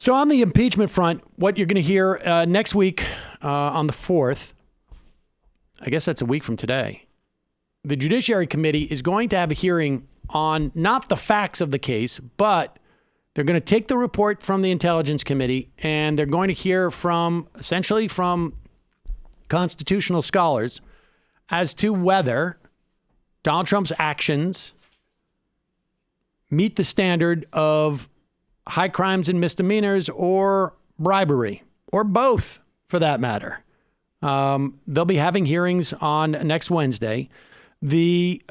So on the impeachment front, what you're going to hear next week on the 4th, I guess that's a week from today, the Judiciary Committee is going to have a hearing on not the facts of the case, but they're going to take the report from the Intelligence Committee and they're going to hear essentially from constitutional scholars as to whether Donald Trump's actions meet the standard of high crimes and misdemeanors or bribery, or both for that matter. They'll be having hearings on next Wednesday. The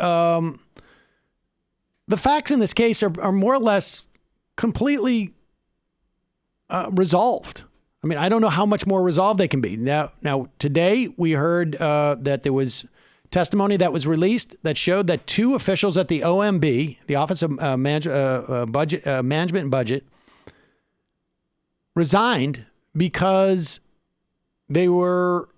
facts in this case are more or less completely resolved. I mean, I don't know how much more resolved they can be. Now today we heard that there was testimony that was released that showed that 2 officials at the OMB, the Office of Management and Budget, resigned because they were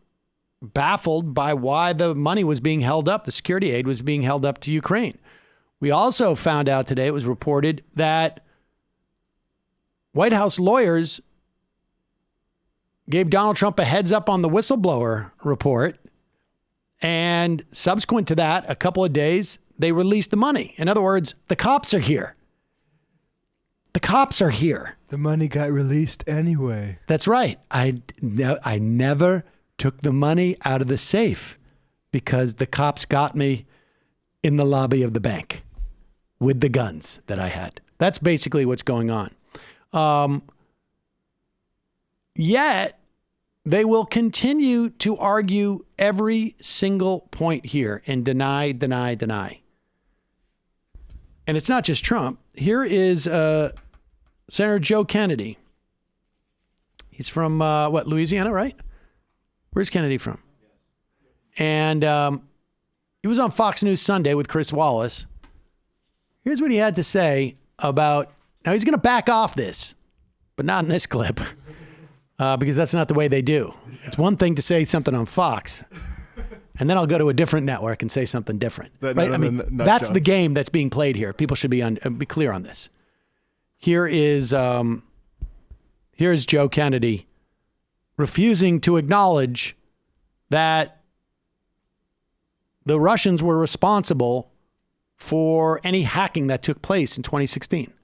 baffled by why the money was being held up, the security aid was being held up to Ukraine. We also found out today, it was reported that White House lawyers gave Donald Trump a heads up on the whistleblower report. And subsequent to that, a couple of days, they released the money. In other words, the cops are here. The cops are here. The money got released anyway. That's right. I never took the money out of the safe because the cops got me in the lobby of the bank with the guns that I had. That's basically what's going on. Yet, they will continue to argue every single point here and deny. And it's not just Trump. Here is Senator Joe Kennedy. He's from, Louisiana, right? Where's Kennedy from? And he was on Fox News Sunday with Chris Wallace. Here's what he had to say about, now he's going to back off this, but not in this clip. Because that's not the way they do. It's one thing to say something on Fox, and then I'll go to a different network and say something different. Right? I mean, that's the game that's being played here. People should be clear on this. Here's Joe Kennedy refusing to acknowledge that the Russians were responsible for any hacking that took place in 2016.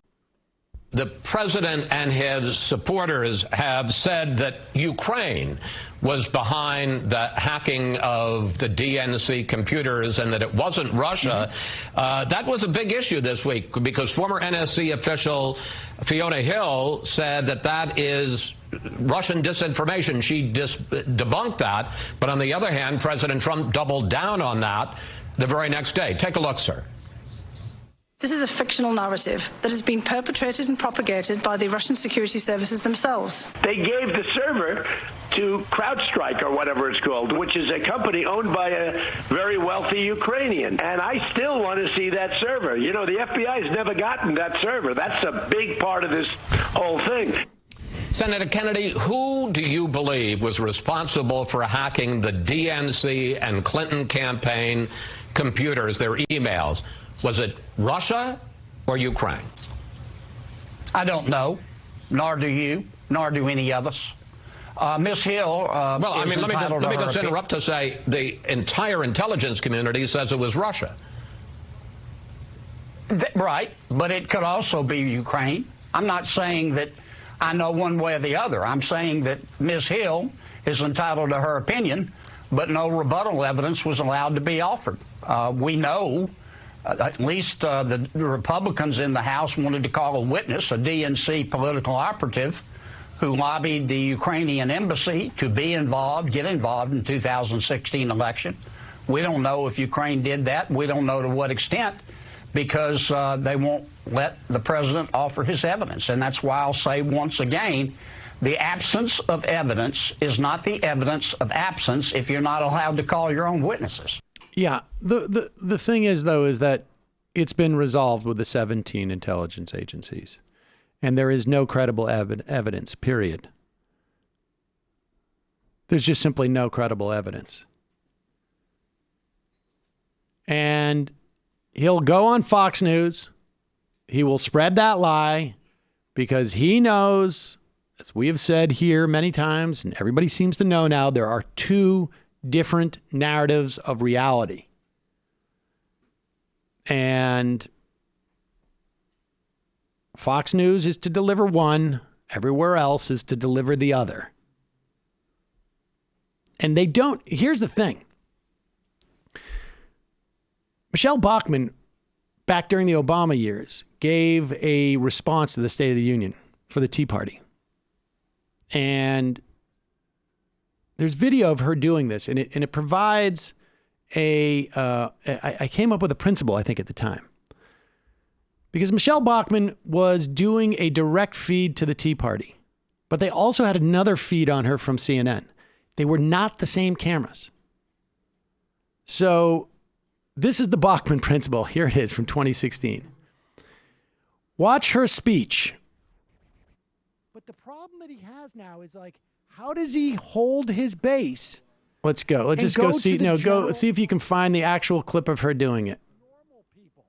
The president and his supporters have said that Ukraine was behind the hacking of the DNC computers and that it wasn't Russia. That was a big issue this week because former NSC official Fiona Hill said that is Russian disinformation. She debunked that. But on the other hand, President Trump doubled down on that the very next day. Take a look, sir. This is a fictional narrative that has been perpetrated and propagated by the Russian security services themselves. They gave the server to CrowdStrike or whatever it's called, which is a company owned by a very wealthy Ukrainian. And I still want to see that server. You know, the FBI has never gotten that server. That's a big part of this whole thing. Senator Kennedy, who do you believe was responsible for hacking the DNC and Clinton campaign computers, their emails? Was it Russia or Ukraine? I don't know, nor do you, nor do any of us. Ms. Hill. Let me just interrupt to say the entire intelligence community says it was Russia. Right, but it could also be Ukraine. I'm not saying that I know one way or the other. I'm saying that Ms. Hill is entitled to her opinion, but no rebuttal evidence was allowed to be offered. We know. At least the Republicans in the House wanted to call a witness, a DNC political operative, who lobbied the Ukrainian embassy to get involved in 2016 election. We don't know if Ukraine did that. We don't know to what extent, because they won't let the president offer his evidence. And that's why I'll say once again, the absence of evidence is not the evidence of absence if you're not allowed to call your own witnesses. Yeah. The thing is, though, is that it's been resolved with the 17 intelligence agencies, and there is no credible evidence, period. There's just simply no credible evidence. And he'll go on Fox News. He will spread that lie because he knows as we have said here many times, and everybody seems to know now, there are two different narratives of reality. And Fox News is to deliver one, everywhere else is to deliver the other. And they don't. Here's the thing. Michelle Bachmann, back during the Obama years, gave a response to the State of the Union for the Tea Party. And there's video of her doing this, and it provides I came up with a principle, I think, at the time. Because Michelle Bachmann was doing a direct feed to the Tea Party, but they also had another feed on her from CNN. They were not the same cameras. So this is the Bachmann principle. Here it is from 2016. Watch her speech. But the problem that he has now is like, how does he hold his base? Let's go. Let's just go see. No, go see if you can find the actual clip of her doing it. Normal people,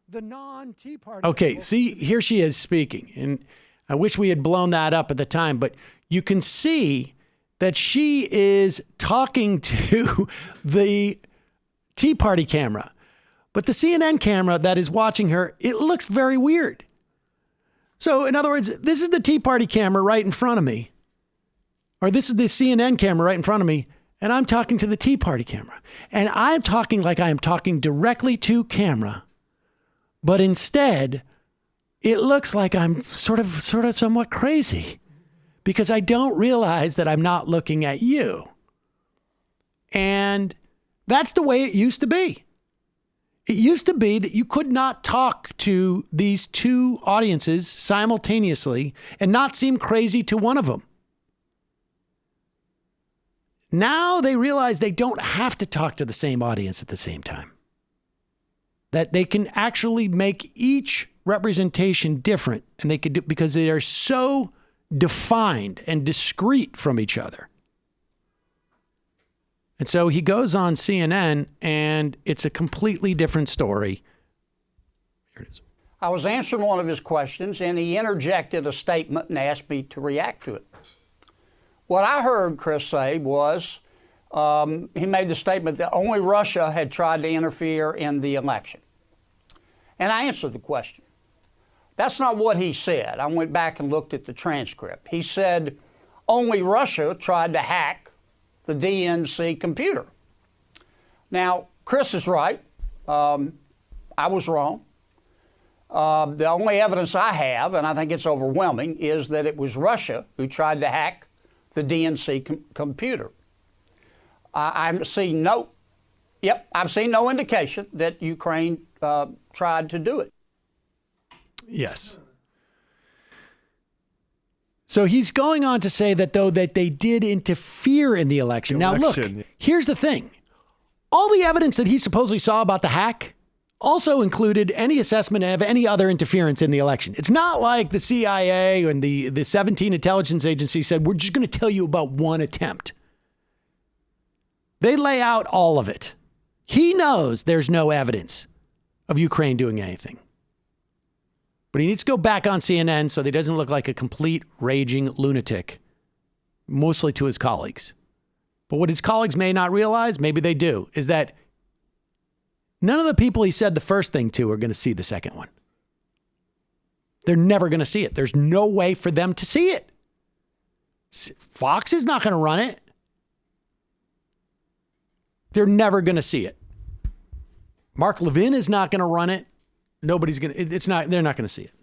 the non-Tea Party. Okay, see, here she is speaking. And I wish we had blown that up at the time, but you can see that she is talking to the Tea Party camera. But the CNN camera that is watching her, it looks very weird. So in other words, this is the Tea Party camera right in front of me. Or this is the CNN camera right in front of me. And I'm talking to the Tea Party camera. And I'm talking like I am talking directly to camera. But instead, it looks like I'm sort of somewhat crazy. Because I don't realize that I'm not looking at you. And that's the way it used to be. It used to be that you could not talk to these two audiences simultaneously and not seem crazy to one of them. Now they realize they don't have to talk to the same audience at the same time. That they can actually make each representation different, and they could do because they are so defined and discrete from each other. And so he goes on CNN, and it's a completely different story. Here it is. I was answering one of his questions, and he interjected a statement and asked me to react to it. What I heard Chris say was he made the statement that only Russia had tried to interfere in the election. And I answered the question. That's not what he said. I went back and looked at the transcript. He said only Russia tried to hack the DNC computer. Now, Chris is right. I was wrong. The only evidence I have, and I think it's overwhelming, is that it was Russia who tried to hack the DNC computer. I've seen no indication that Ukraine tried to do it. Yes. So he's going on to say that, though, that they did interfere in the election. Now, look, here's the thing. All the evidence that he supposedly saw about the hack also included any assessment of any other interference in the election. It's not like the CIA and the 17 intelligence agencies said, we're just going to tell you about one attempt. They lay out all of it. He knows there's no evidence of Ukraine doing anything. But he needs to go back on CNN so that he doesn't look like a complete raging lunatic, mostly to his colleagues. But what his colleagues may not realize, maybe they do, is that none of the people he said the first thing to are going to see the second one. They're never going to see it. There's no way for them to see it. Fox is not going to run it. They're never going to see it. Mark Levin is not going to run it. They're not going to see it.